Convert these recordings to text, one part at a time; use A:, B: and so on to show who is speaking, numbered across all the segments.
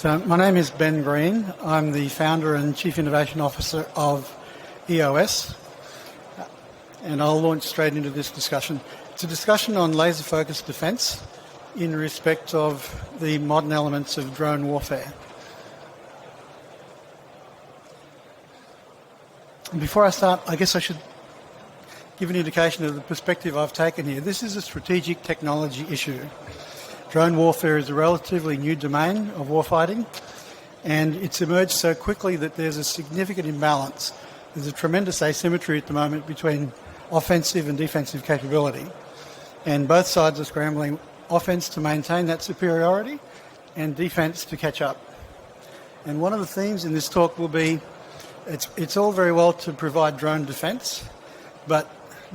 A: So my name is Ben Greene. I'm the founder and Chief Innovation Officer of EOS, and I'll launch straight into this discussion. It's a discussion on laser-focused defence in respect of the modern elements of drone warfare. And before I start, I guess I should give an indication of the perspective I've taken here. This is a strategic technology issue. Drone warfare is a relatively new domain of warfighting, and it's emerged so quickly that there's a significant imbalance. There's a tremendous asymmetry at the moment between offensive and defensive capability, and both sides are scrambling offense to maintain that superiority and defense to catch up. And one of the themes in this talk will be it's all very well to provide drone defense, but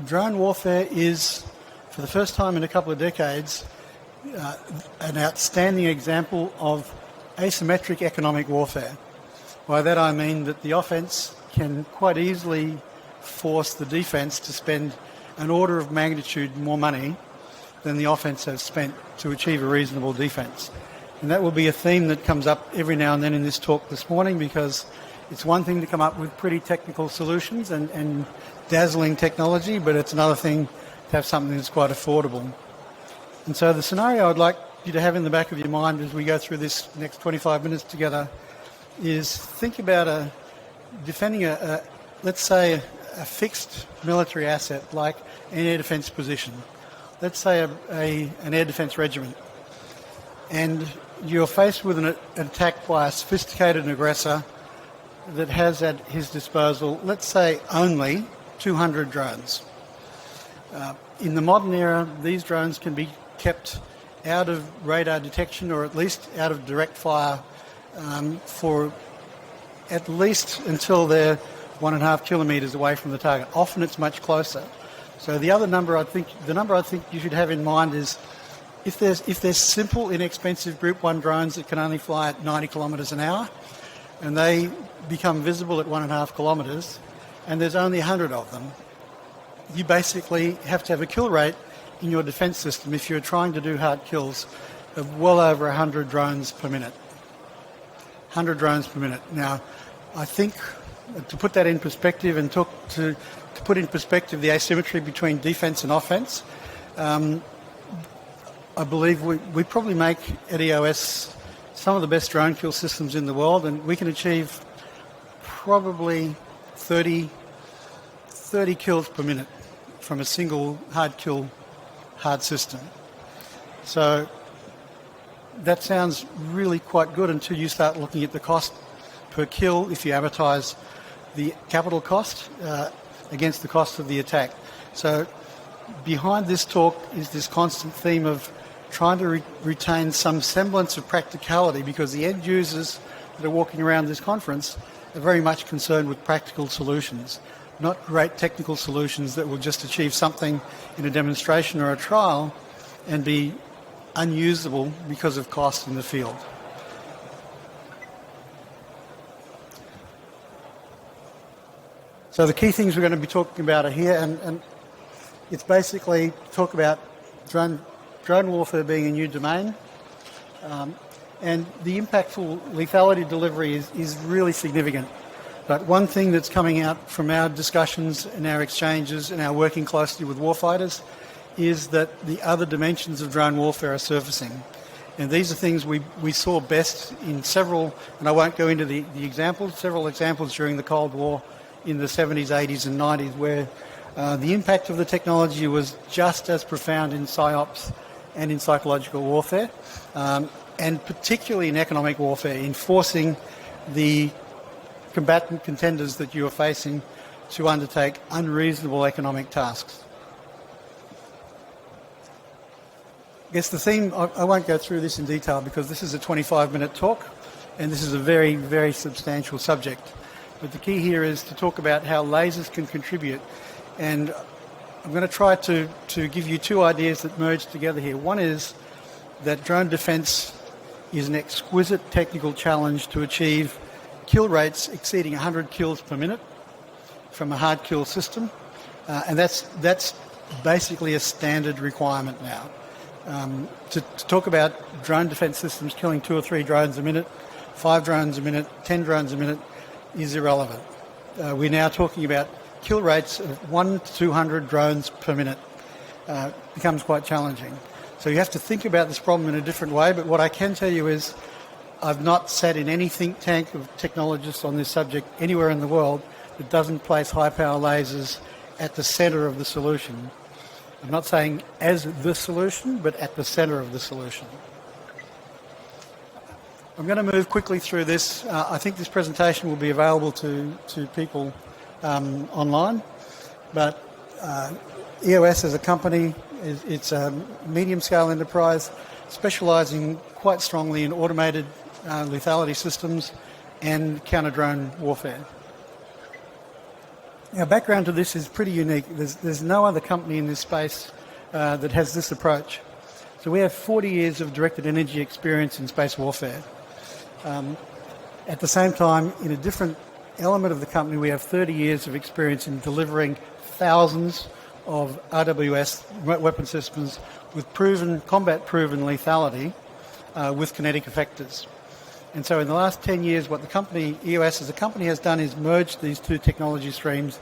A: drone warfare is, for the first time in a couple of decades, an outstanding example of asymmetric economic warfare. By that I mean that the offence can quite easily force the defence to spend an order of magnitude more money than the offence has spent to achieve a reasonable defence. And that will be a theme that comes up every now and then in this talk this morning, because it's one thing to come up with pretty technical solutions and dazzling technology, but it's another thing to have something that's quite affordable. And so the scenario I'd like you to have in the back of your mind as we go through this next 25 minutes together is think about defending let's say, a fixed military asset like an air defence position. Let's say an air defence regiment. And you're faced with an attack by a sophisticated aggressor that has at his disposal, let's say, only 200 drones. In the modern era, these drones can be kept out of radar detection, or at least out of direct fire, for at least until they're 1.5 kilometres away from the target. Often it's much closer. So the number I think you should have in mind is if there's simple, inexpensive Group 1 drones that can only fly at 90 kilometres an hour, and they become visible at 1.5 kilometres, and there's only 100 of them, you basically have to have a kill rate in your defence system if you're trying to do hard kills of well over 100 drones per minute. 100 drones per minute. Now, I think to put that in perspective and to put in perspective the asymmetry between defence and offence, I believe we probably make at EOS some of the best drone kill systems in the world, and we can achieve probably 30 kills per minute from a single hard system. So that sounds really quite good until you start looking at the cost per kill if you amortise the capital cost against the cost of the attack. So behind this talk is this constant theme of trying to retain some semblance of practicality, because the end users that are walking around this conference are very much concerned with practical solutions, not great technical solutions that will just achieve something in a demonstration or a trial and be unusable because of cost in the field. So the key things we're going to be talking about are here, and it's basically talk about drone warfare being a new domain, and the impactful lethality delivery is really significant. But one thing that's coming out from our discussions and our exchanges and our working closely with warfighters is that the other dimensions of drone warfare are surfacing. And these are things we saw best in several, and I won't go into the examples, several examples during the Cold War in the 70s, 80s and 90s, where the impact of the technology was just as profound in psyops and in psychological warfare, and particularly in economic warfare, in forcing the combatant contenders that you are facing to undertake unreasonable economic tasks. I guess the theme, I won't go through this in detail because this is a 25-minute talk and this is a very, very substantial subject. But the key here is to talk about how lasers can contribute, and I'm going to try to give you two ideas that merge together here. One is that drone defence is an exquisite technical challenge to achieve kill rates exceeding 100 kills per minute from a hard kill system, and that's basically a standard requirement now. To talk about drone defence systems killing 2 or 3 drones a minute 5 drones a minute, 10 drones a minute is irrelevant. We're now talking about kill rates of 1 to 200 drones per minute. Becomes quite challenging. So you have to think about this problem in a different way, but what I can tell you is I've not sat in any think tank of technologists on this subject anywhere in the world that doesn't place high-power lasers at the centre of the solution. I'm not saying as the solution, but at the centre of the solution. I'm going to move quickly through this. I think this presentation will be available to people online, but EOS as a company, it's a medium-scale enterprise specialising quite strongly in automated lethality systems and counter-drone warfare. Our background to this is pretty unique. There's no other company in this space that has this approach. So we have 40 years of directed energy experience in space warfare. At the same time, in a different element of the company, we have 30 years of experience in delivering thousands of RWS weapon systems with combat-proven lethality with kinetic effectors. And so in the last 10 years, what the company, EOS as a company, has done is merge these two technology streams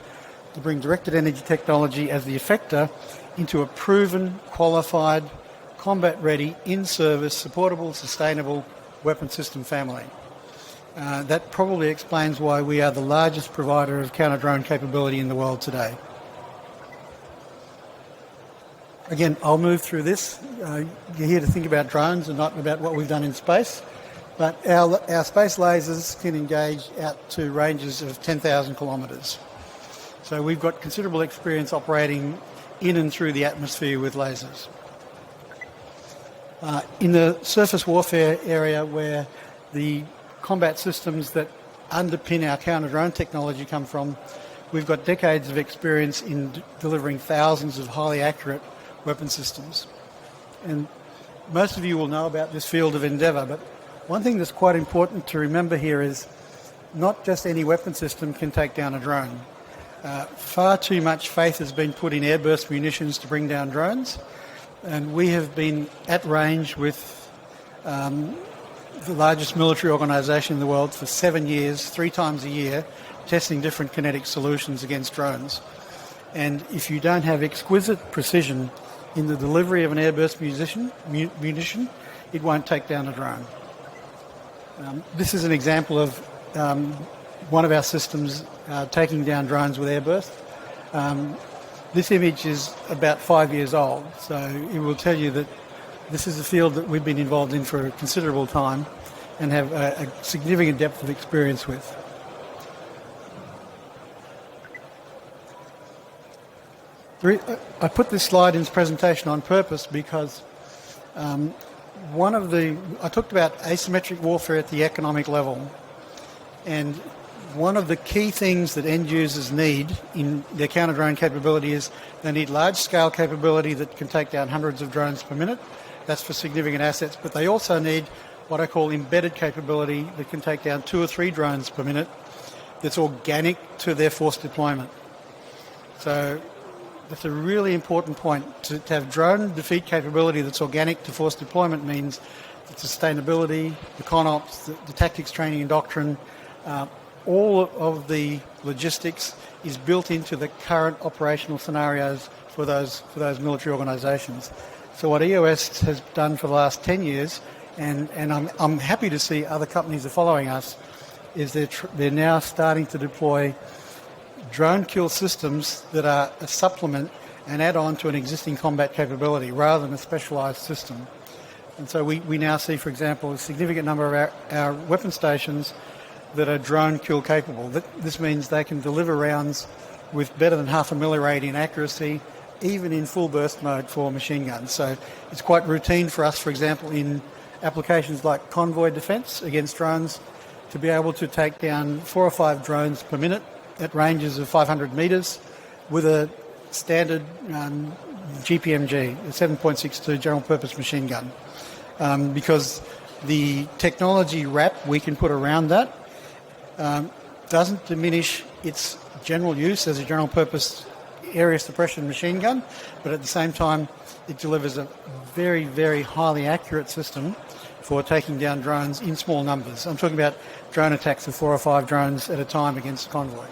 A: to bring directed energy technology as the effector into a proven, qualified, combat-ready, in-service, supportable, sustainable weapon system family. That probably explains why we are the largest provider of counter-drone capability in the world today. Again, I'll move through this. You're here to think about drones and not about what we've done in space. But our space lasers can engage out to ranges of 10,000 kilometres. So we've got considerable experience operating in and through the atmosphere with lasers. In the surface warfare area, where the combat systems that underpin our counter-drone technology come from, we've got decades of experience in delivering thousands of highly accurate weapon systems. And most of you will know about this field of endeavour, but one thing that's quite important to remember here is not just any weapon system can take down a drone. Far too much faith has been put in airburst munitions to bring down drones, and we have been at range with the largest military organisation in the world for 7 years, 3 times a year, testing different kinetic solutions against drones. And if you don't have exquisite precision in the delivery of an airburst munition, it won't take down a drone. This is an example of one of our systems taking down drones with airburst. This image is about 5 years old, so it will tell you that this is a field that we've been involved in for a considerable time and have a significant depth of experience with. I put this slide in this presentation on purpose because I talked about asymmetric warfare at the economic level, and one of the key things that end users need in their counter-drone capability is they need large-scale capability that can take down hundreds of drones per minute. That's for significant assets, but they also need what I call embedded capability that can take down 2 or 3 drones per minute that's organic to their force deployment. So that's a really important point. To have drone defeat capability that's organic to force deployment means the sustainability, the ConOps, the tactics training and doctrine, all of the logistics is built into the current operational scenarios for those military organisations. So what EOS has done for the last 10 years, and I'm happy to see other companies are following us, is they're now starting to deploy drone kill systems that are a supplement and add on to an existing combat capability rather than a specialised system. And so we now see, for example, a significant number of our weapon stations that are drone kill capable. This means they can deliver rounds with better than half a milliradian accuracy, even in full burst mode for machine guns. So it's quite routine for us, for example, in applications like convoy defence against drones, to be able to take down 4 or 5 drones per minute at ranges of 500 metres with a standard GPMG, a 7.62 general purpose machine gun. Because the technology wrap we can put around that doesn't diminish its general use as a general purpose area suppression machine gun, but at the same time it delivers a very, very highly accurate system for taking down drones in small numbers. I'm talking about drone attacks of 4 or 5 drones at a time against a convoy.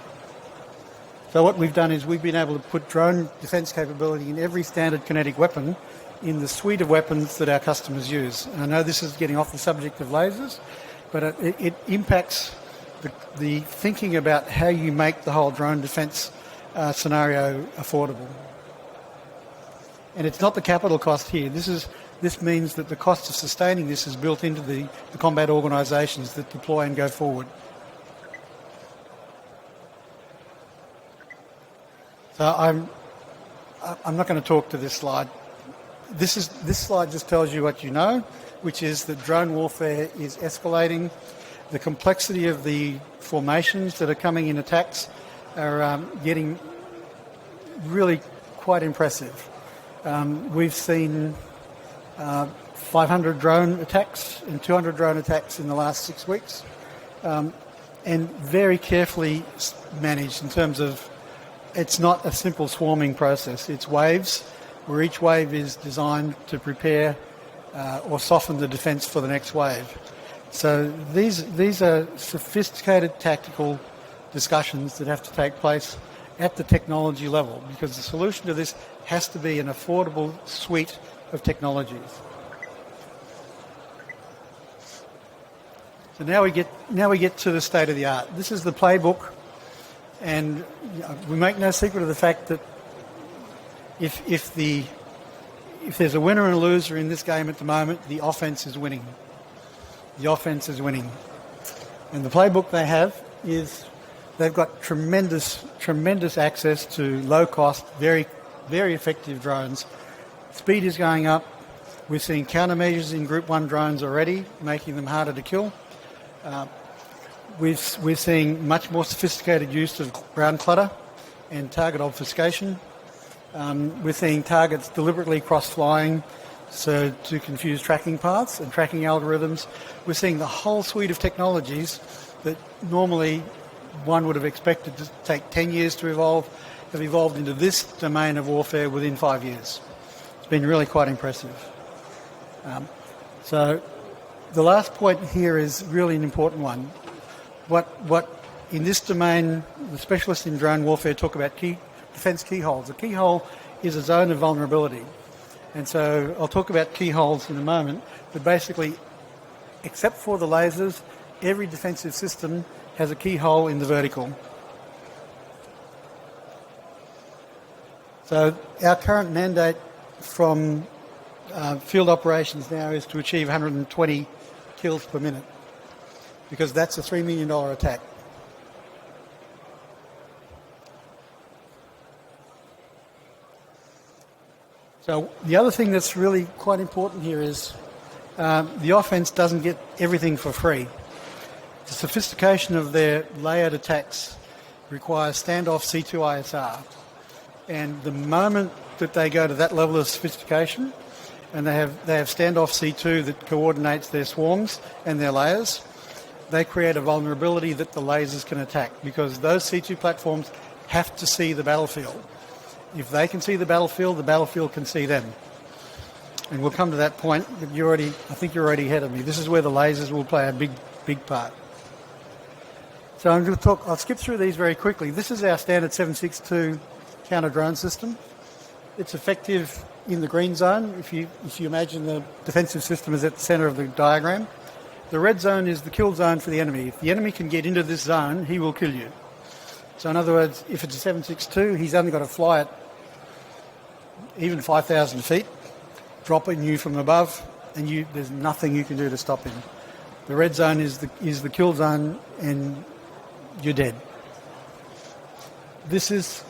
A: So what we've done is we've been able to put drone defence capability in every standard kinetic weapon in the suite of weapons that our customers use. And I know this is getting off the subject of lasers, but it impacts the thinking about how you make the whole drone defence scenario affordable. And it's not the capital cost here. This means that the cost of sustaining this is built into the combat organisations that deploy and go forward. So I'm not going to talk to this slide. This slide just tells you what you know, which is that drone warfare is escalating. The complexity of the formations that are coming in attacks are getting really quite impressive. We've seen 500 drone attacks and 200 drone attacks in the last 6 weeks, and very carefully managed in terms of it's not a simple swarming process. It's waves, where each wave is designed to prepare or soften the defence for the next wave. So these are sophisticated tactical discussions that have to take place at the technology level, because the solution to this has to be an affordable suite of technologies. So now we get to the state of the art. This is the playbook, and we make no secret of the fact that if there's a winner and a loser in this game at the moment, the offense is winning. The offense is winning. And the playbook they have is they've got tremendous access to low-cost, very, very effective drones. Speed is going up. We're seeing countermeasures in Group 1 drones already, making them harder to kill. We're seeing much more sophisticated use of ground clutter and target obfuscation. We're seeing targets deliberately cross-flying so to confuse tracking paths and tracking algorithms. We're seeing the whole suite of technologies that normally one would have expected to take 10 years to evolve, have evolved into this domain of warfare within 5 years. It's been really quite impressive. So the last point here is really an important one. What in this domain, the specialists in drone warfare talk about defence keyholes. A keyhole is a zone of vulnerability. And so I'll talk about keyholes in a moment, but basically, except for the lasers, every defensive system has a keyhole in the vertical. So our current mandate from field operations now is to achieve 120 kills per minute, because that's a $3 million attack. So the other thing that's really quite important here is the offense doesn't get everything for free. The sophistication of their layered attacks requires standoff C2 ISR. And the moment that they go to that level of sophistication, and they have standoff C2 that coordinates their swarms and their layers, they create a vulnerability that the lasers can attack, because those C2 platforms have to see the battlefield. If they can see the battlefield can see them. And we'll come to that point, but I think you're already ahead of me. This is where the lasers will play a big part. So I'm going to I'll skip through these very quickly. This is our standard 762 counter-drone system. It's effective in the green zone. If you imagine the defensive system is at the centre of the diagram. The red zone is the kill zone for the enemy. If the enemy can get into this zone, he will kill you. So in other words, if it's a 762, he's only got to fly it even 5,000 feet, dropping you from above, and there's nothing you can do to stop him. The red zone is the kill zone, and you're dead. This is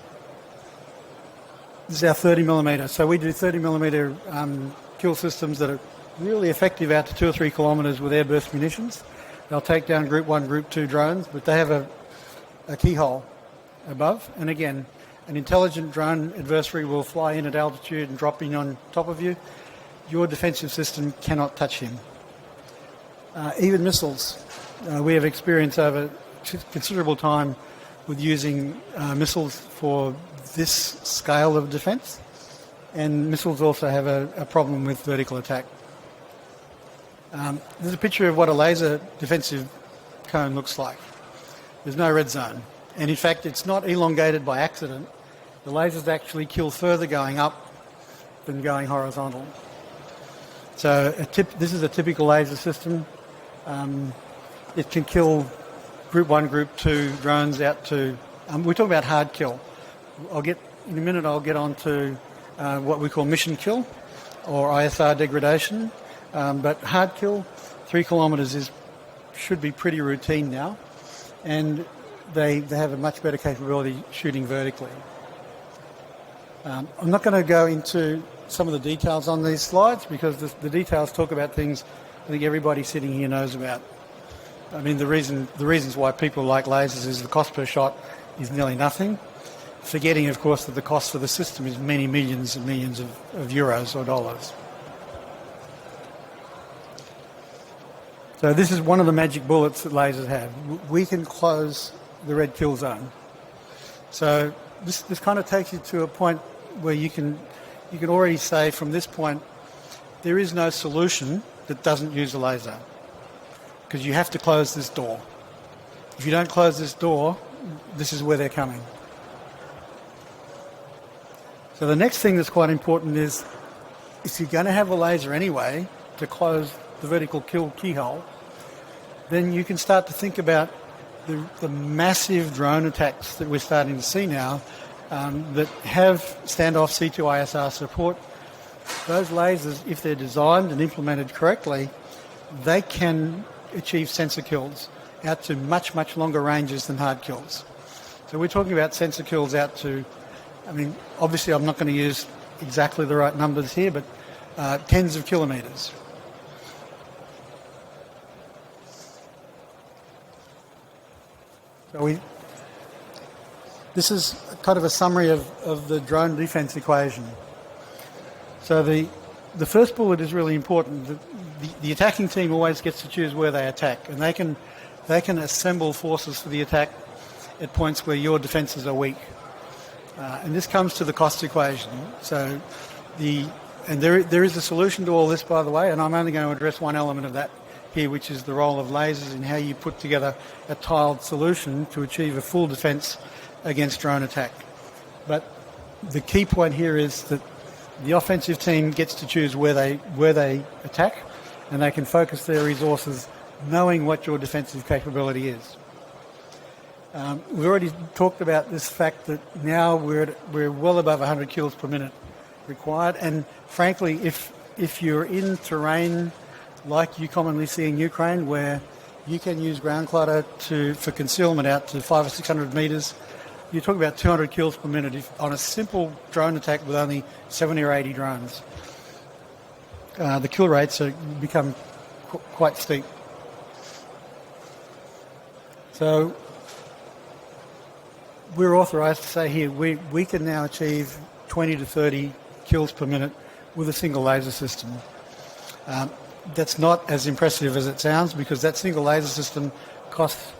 A: our 30mm. So we do 30mm kill systems that are really effective out to 2 or 3 kilometres with air burst munitions. They'll take down Group 1, Group 2 drones, but they have a keyhole above. And again, an intelligent drone adversary will fly in at altitude and drop in on top of you. Your defensive system cannot touch him. Even missiles. We have experience over considerable time with using missiles for this scale of defence, and missiles also have a problem with vertical attack. There's a picture of what a laser defensive cone looks like. There's no red zone. And in fact, it's not elongated by accident. The lasers actually kill further going up than going horizontal. So this is a typical laser system. It can kill Group 1, Group 2 drones out to... we're talking about hard kill. In a minute I'll get on to what we call mission kill or ISR degradation. But hard kill, 3 kilometres should be pretty routine now. And they have a much better capability shooting vertically. I'm not going to go into some of the details on these slides because the details talk about things I think everybody sitting here knows about. I mean, the reasons why people like lasers is the cost per shot is nearly nothing, forgetting, of course, that the cost for the system is many millions and millions of euros or dollars. So this is one of the magic bullets that lasers have. We can close the red kill zone. So this kind of takes you to a point where you can already say from this point there is no solution that doesn't use a laser because you have to close this door. If you don't close this door, this is where they're coming. So the next thing that's quite important is if you're going to have a laser anyway to close the vertical kill keyhole, then you can start to think about the massive drone attacks that we're starting to see now that have standoff C2 ISR support. Those lasers, if they're designed and implemented correctly, they can achieve sensor kills out to much, much longer ranges than hard kills. So we're talking about sensor kills out to, I mean, obviously I'm not going to use exactly the right numbers here, but tens of kilometres. So this is kind of a summary of the drone defence equation. So the first bullet is really important. The attacking team always gets to choose where they attack, and they can assemble forces for the attack at points where your defences are weak. And this comes to the cost equation. So there is a solution to all this, by the way, and I'm only going to address one element of that here, which is the role of lasers in how you put together a tiled solution to achieve a full defence against drone attack. But the key point here is that the offensive team gets to choose where they attack, and they can focus their resources knowing what your defensive capability is. We've already talked about this fact that now we're well above 100 kills per minute required, and frankly, if you're in terrain like you commonly see in Ukraine, where you can use ground clutter for concealment out to 500 or 600 metres, you're talking about 200 kills per minute on a simple drone attack with only 70 or 80 drones. The kill rates become quite steep. So we're authorised to say here we can now achieve 20 to 30 kills per minute with a single laser system. That's not as impressive as it sounds because that single laser system costs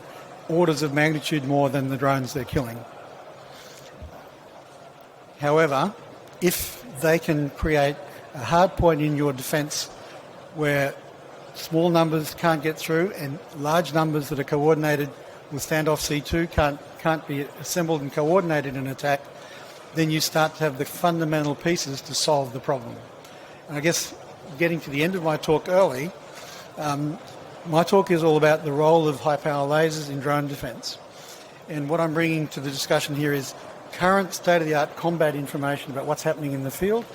A: orders of magnitude more than the drones they're killing. However, if they can create a hard point in your defence where small numbers can't get through and large numbers that are coordinated with standoff C2 can't be assembled and coordinated in attack, then you start to have the fundamental pieces to solve the problem. And I guess getting to the end of my talk early, my talk is all about the role of high-power lasers in drone defence. And what I'm bringing to the discussion here is current state-of-the-art combat information about what's happening in the field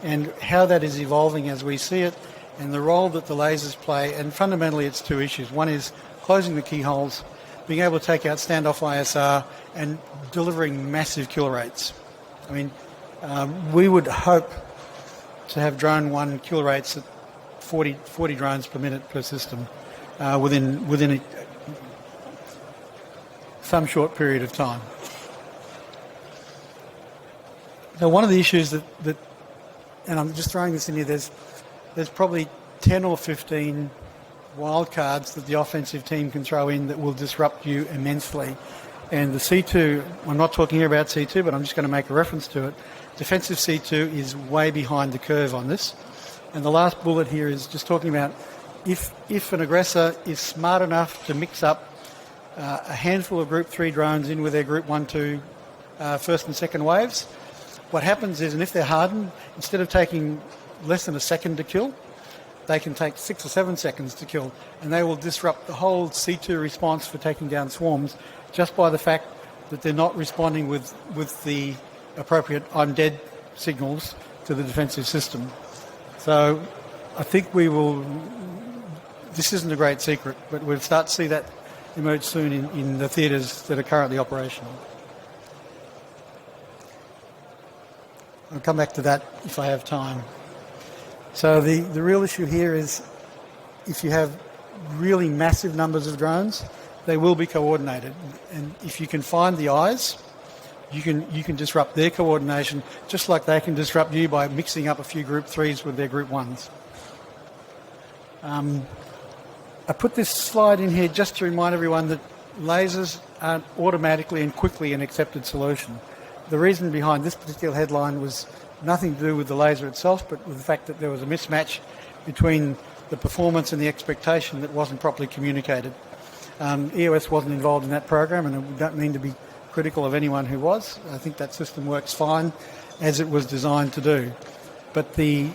A: and how that is evolving as we see it and the role that the lasers play. And fundamentally it's two issues. One is closing the keyholes, being able to take out standoff ISR and delivering massive kill rates. I mean, we would hope to have drone one kill rates at 40 drones per minute per system within some short period of time. So one of the issues that and I'm just throwing this in here, there's probably 10 or 15 wild cards that the offensive team can throw in that will disrupt you immensely. And the C2, I'm not talking here about C2, but I'm just going to make a reference to it. Defensive C2 is way behind the curve on this. And the last bullet here is just talking about if an aggressor is smart enough to mix up a handful of Group 3 drones in with their Group 1, 2 first and second waves, what happens is, and if they're hardened, instead of taking less than a second to kill, they can take 6 or 7 seconds to kill, and they will disrupt the whole C2 response for taking down swarms just by the fact that they're not responding with the appropriate "I'm dead" signals to the defensive system. So I think we will, this isn't a great secret, but we'll start to see that emerge soon in the theatres that are currently operational. I'll come back to that if I have time. So the real issue here is if you have really massive numbers of drones, they will be coordinated. And if you can find the eyes, you can disrupt their coordination just like they can disrupt you by mixing up a few Group 3s with their Group 1s. I put this slide in here just to remind everyone that lasers aren't automatically and quickly an accepted solution. The reason behind this particular headline was nothing to do with the laser itself, but with the fact that there was a mismatch between the performance and the expectation that wasn't properly communicated. EOS wasn't involved in that program, and I don't mean to be critical of anyone who was. I think that system works fine as it was designed to do. But the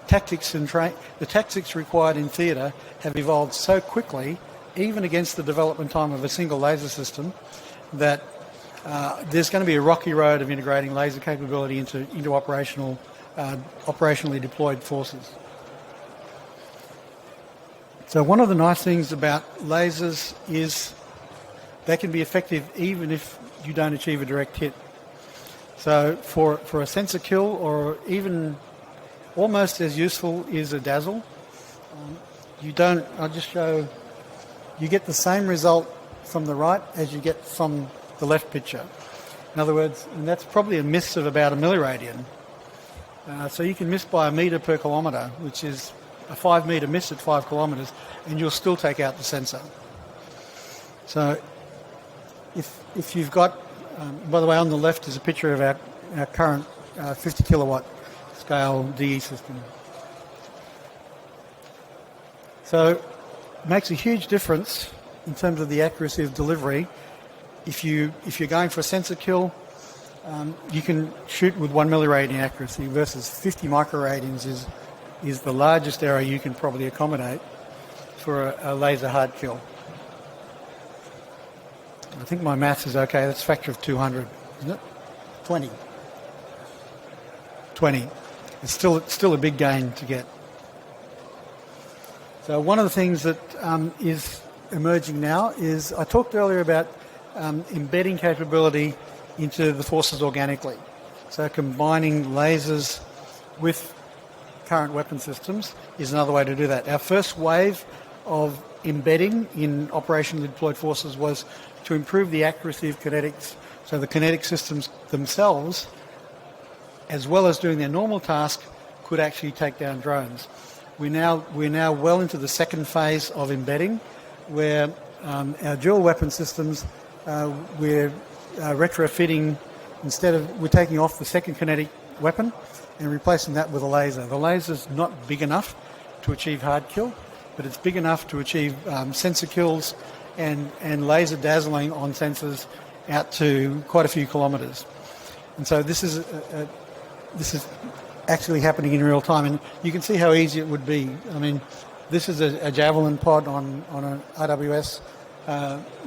A: tactics required in theatre have evolved so quickly, even against the development time of a single laser system, that there's going to be a rocky road of integrating laser capability into operationally deployed forces. So one of the nice things about lasers is they can be effective even if you don't achieve a direct hit. So for a sensor kill, or even almost as useful is a dazzle, I'll just show, you get the same result from the right as you get from the left picture. In other words, and that's probably a miss of about a milliradian. So you can miss by a metre per kilometre, which is a 5 metre miss at 5 kilometres, and you'll still take out the sensor. So if you've got, by the way, on the left is a picture of our current 50 kilowatt scale DE system. So it makes a huge difference in terms of the accuracy of delivery. If you're going for a sensor kill, you can shoot with 1 milliradian accuracy versus 50 microradians is the largest error you can probably accommodate for a laser hard kill. I think my maths is okay. That's a factor of 200, isn't it? 20. It's still a big gain to get. So one of the things that is emerging now is, I talked earlier about embedding capability into the forces organically. So combining lasers with current weapon systems is another way to do that. Our first wave of embedding in operationally deployed forces was to improve the accuracy of kinetics, so the kinetic systems themselves, as well as doing their normal task, could actually take down drones. We're now well into the second phase of embedding, where our dual weapon systems, we're retrofitting, we're taking off the second kinetic weapon and replacing that with a laser. The laser's not big enough to achieve hard kill, but it's big enough to achieve sensor kills and laser dazzling on sensors out to quite a few kilometres. And so this is actually happening in real time, and you can see how easy it would be. I mean, this is a Javelin pod on an RWS.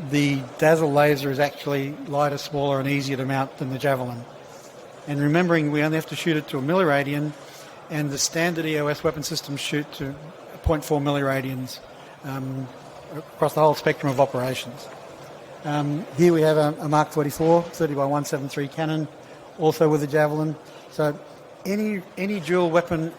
A: The dazzle laser is actually lighter, smaller and easier to mount than the Javelin. And remembering we only have to shoot it to a milliradian, and the standard EOS weapon systems shoot to 0.4 milliradians across the whole spectrum of operations. Here we have a Mark 44 30x173 cannon, also with a Javelin. So any dual weapon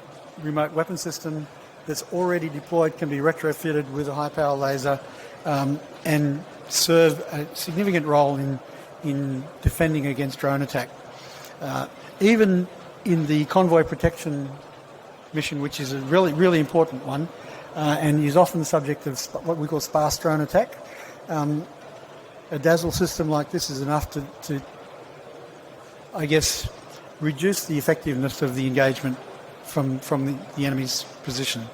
A: remote weapon system that's already deployed can be retrofitted with a high power laser and serve a significant role in defending against drone attack. Even in the convoy protection mission, which is a really, really important one, and is often the subject of what we call sparse drone attack, a dazzle system like this is enough to I guess, reduce the effectiveness of the engagement from the enemy's position.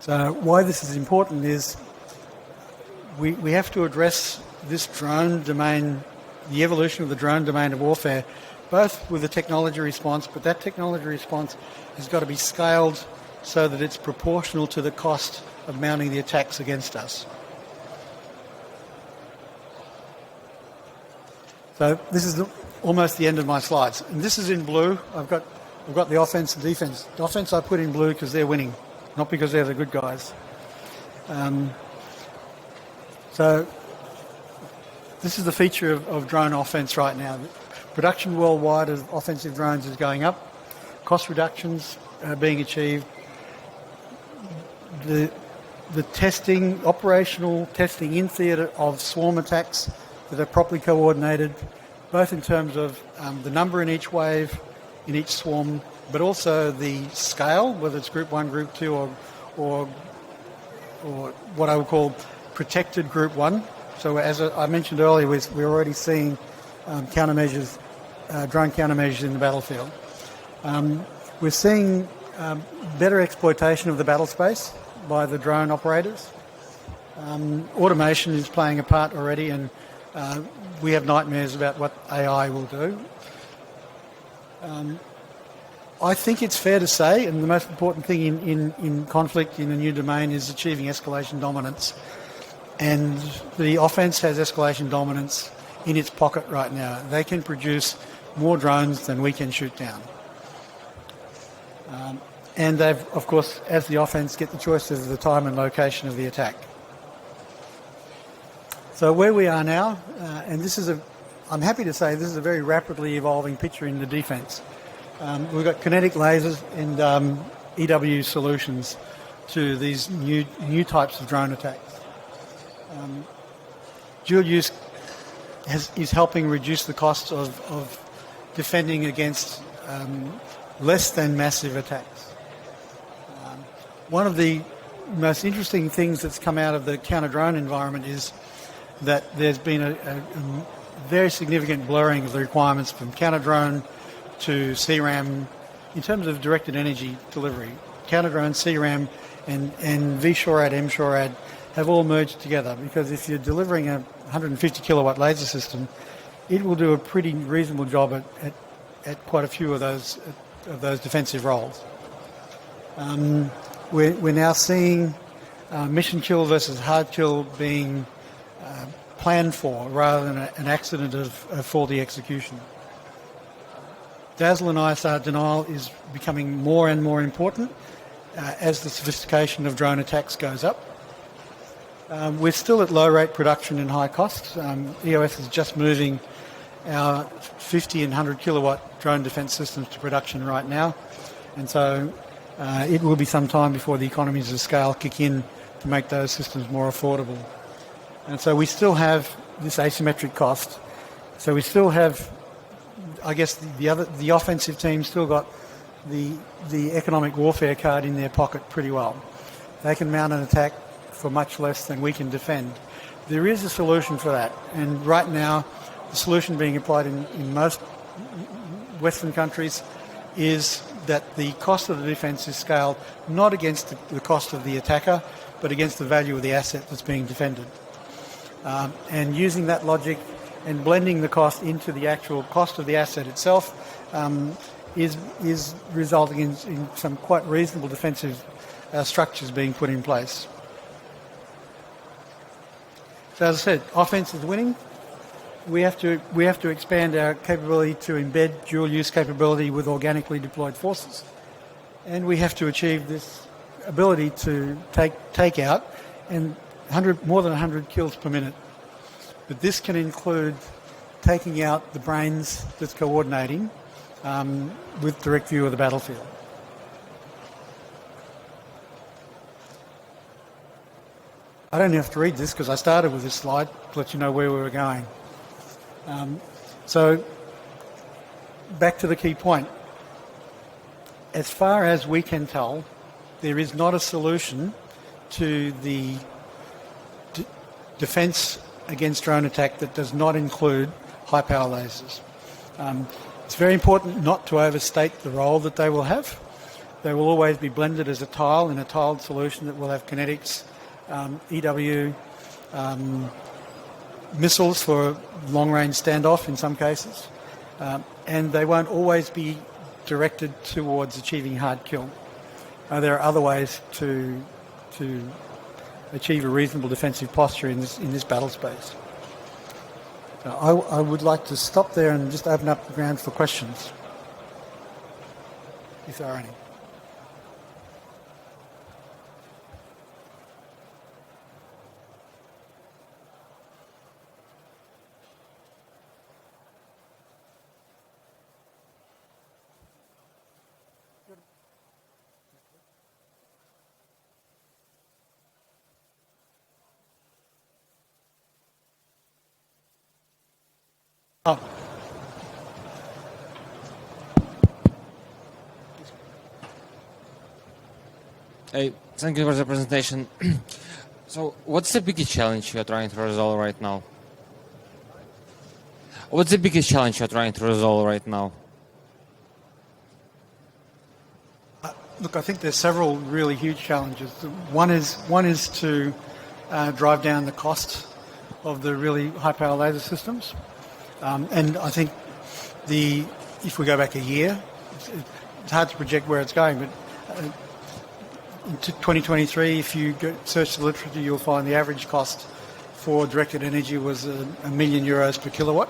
A: So why this is important is we have to address this drone domain, the evolution of the drone domain of warfare, both with a technology response, but that technology response has got to be scaled so that it's proportional to the cost of mounting the attacks against us. So this is almost the end of my slides. And this is in blue. I've got the offense and defense. The offense I put in blue because they're winning, not because they're the good guys. So this is the feature of drone offense right now. Production worldwide of offensive drones is going up. Cost reductions are being achieved. The testing, operational testing in theatre of swarm attacks that are properly coordinated, both in terms of the number in each wave, in each swarm, but also the scale, whether it's Group 1, Group 2, or what I would call protected Group 1. So as I mentioned earlier, we're already seeing countermeasures, drone countermeasures in the battlefield. We're seeing better exploitation of the battle space by the drone operators. Automation is playing a part already, and we have nightmares about what AI will do. I think it's fair to say, and the most important thing in conflict in a new domain is achieving escalation dominance. And the offence has escalation dominance in its pocket right now. They can produce more drones than we can shoot down. And they've, of course, as the offence, get the choice of the time and location of the attack. So where we are now, and this is I'm happy to say this is a very rapidly evolving picture in the defence. We've got kinetic lasers and EW solutions to these new types of drone attacks. Dual use is helping reduce the cost of defending against less than massive attacks. One of the most interesting things that's come out of the counter-drone environment is that there's been a very significant blurring of the requirements from counter-drone to CRAM in terms of directed energy delivery. Counter-drone, CRAM and VSHORAD, MSHORAD have all merged together, because if you're delivering a 150 kilowatt laser system, it will do a pretty reasonable job at quite a few of those defensive roles. We're now seeing mission kill versus hard kill being planned for rather than an accident of faulty execution. Dazzle and ISR denial is becoming more and more important as the sophistication of drone attacks goes up. We're still at low rate production and high costs. EOS is just moving our 50 and 100 kilowatt drone defence systems to production right now, and so it will be some time before the economies of scale kick in to make those systems more affordable. And so we still have this asymmetric cost. So we still have, I guess, the offensive team still got the economic warfare card in their pocket pretty well. They can mount an attack for much less than we can defend. There is a solution for that, and right now the solution being applied in most Western countries is that the cost of the defence is scaled not against the cost of the attacker, but against the value of the asset that's being defended. And using that logic and blending the cost into the actual cost of the asset itself is resulting in some quite reasonable defensive structures being put in place. So as I said, offence is winning. We have to expand our capability to embed dual use capability with organically deployed forces, and we have to achieve this ability to take out and more than 100 kills per minute. But this can include taking out the brains that's coordinating with direct view of the battlefield. I don't have to read this because I started with this slide to let you know where we were going. So back to the key point. As far as we can tell, there is not a solution to the defence against drone attack that does not include high power lasers. It's very important not to overstate the role that they will have. They will always be blended as a tile in a tiled solution that will have kinetics, EW, missiles for long-range standoff in some cases, and they won't always be directed towards achieving hard kill. There are other ways to achieve a reasonable defensive posture in this battle space. So I would like to stop there and just open up the ground for questions, if there are any. Oh.
B: Hey, thank you for the presentation. So, what's the biggest challenge you're trying to resolve right now? What's the biggest challenge you're trying to resolve right now?
A: Look, I think there's several really huge challenges. One is to drive down the cost of the really high-power laser systems. And I think if we go back a year, it's hard to project where it's going, but in 2023, if you search the literature, you'll find the average cost for directed energy was €1 million per kilowatt.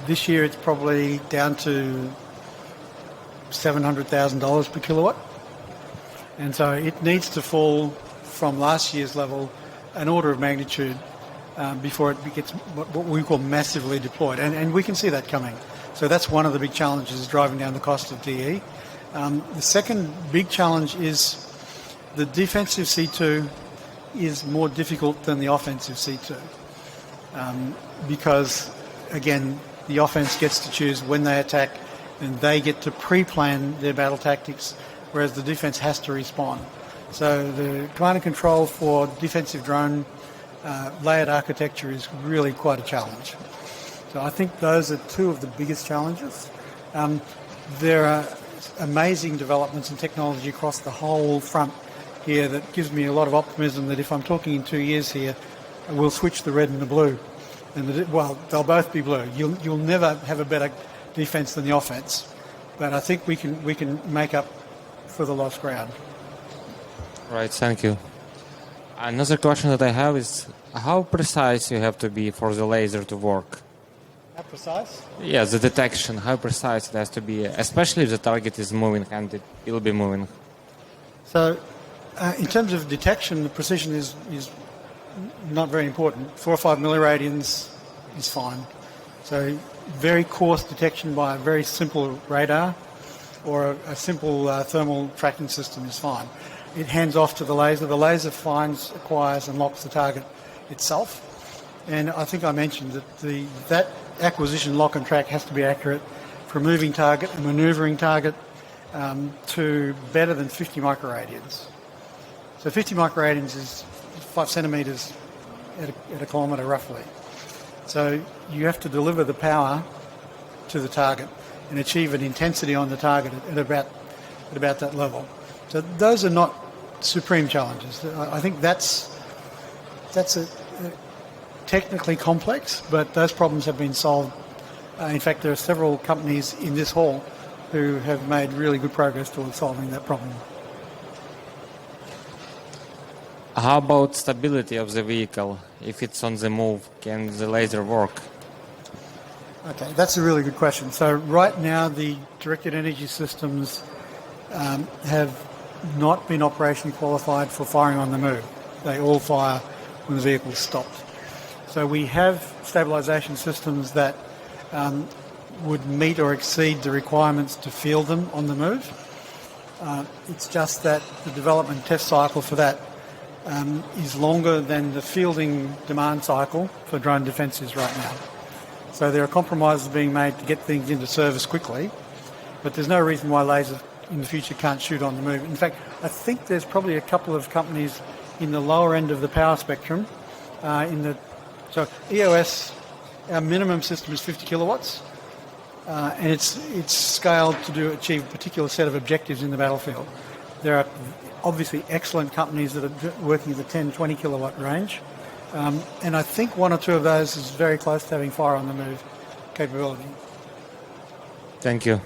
A: This year, it's probably down to $700,000 per kilowatt. And so it needs to fall from last year's level an order of magnitude before it gets what we call massively deployed. And we can see that coming. So that's one of the big challenges, driving down the cost of DE. The second big challenge is the defensive C2 is more difficult than the offensive C2 because, again, the offense gets to choose when they attack and they get to pre-plan their battle tactics, whereas the defense has to respond. So the command and control for defensive drone layered architecture is really quite a challenge. So I think those are two of the biggest challenges. There are amazing developments in technology across the whole front here that gives me a lot of optimism that if I'm talking in 2 years here, we'll switch the red and the blue. And they'll both be blue. You'll never have a better defense than the offense, but I think we can make up for the lost ground.
B: Right, thank you. Another question that I have is how precise you have to be for the laser to work?
A: How precise?
B: Yeah, the detection, how precise it has to be, especially if the target is moving and it will be moving.
A: So in terms of detection, the precision is not very important. 4 or 5 milliradians is fine. So very coarse detection by a very simple radar or a simple thermal tracking system is fine. It hands off to the laser. The laser finds, acquires and locks the target itself. And I think I mentioned that that acquisition, lock and track has to be accurate for a moving target and manoeuvring target to better than 50 microradians. So 50 microradians is 5 centimetres at a kilometre roughly. So you have to deliver the power to the target and achieve an intensity on the target at about that level. So those are not supreme challenges. I think that's a technically complex, but those problems have been solved. In fact, there are several companies in this hall who have made really good progress towards solving that problem.
B: How about stability of the vehicle? If it's on the move, can the laser work?
A: Okay, that's a really good question. So right now, the directed energy systems have not been operationally qualified for firing on the move. They all fire when the vehicle is stopped. So we have stabilisation systems that would meet or exceed the requirements to field them on the move. It's just that the development test cycle for that is longer than the fielding demand cycle for drone defence is right now. So there are compromises being made to get things into service quickly, but there's no reason why lasers in the future can't shoot on the move. In fact, I think there's probably a couple of companies in the lower end of the power spectrum. So EOS, our minimum system is 50 kilowatts. and it's scaled to achieve a particular set of objectives in the battlefield. There are obviously excellent companies that are working at the 10, 20 kilowatt range, and I think one or two of those is very close to having fire on the move capability.
B: Thank you.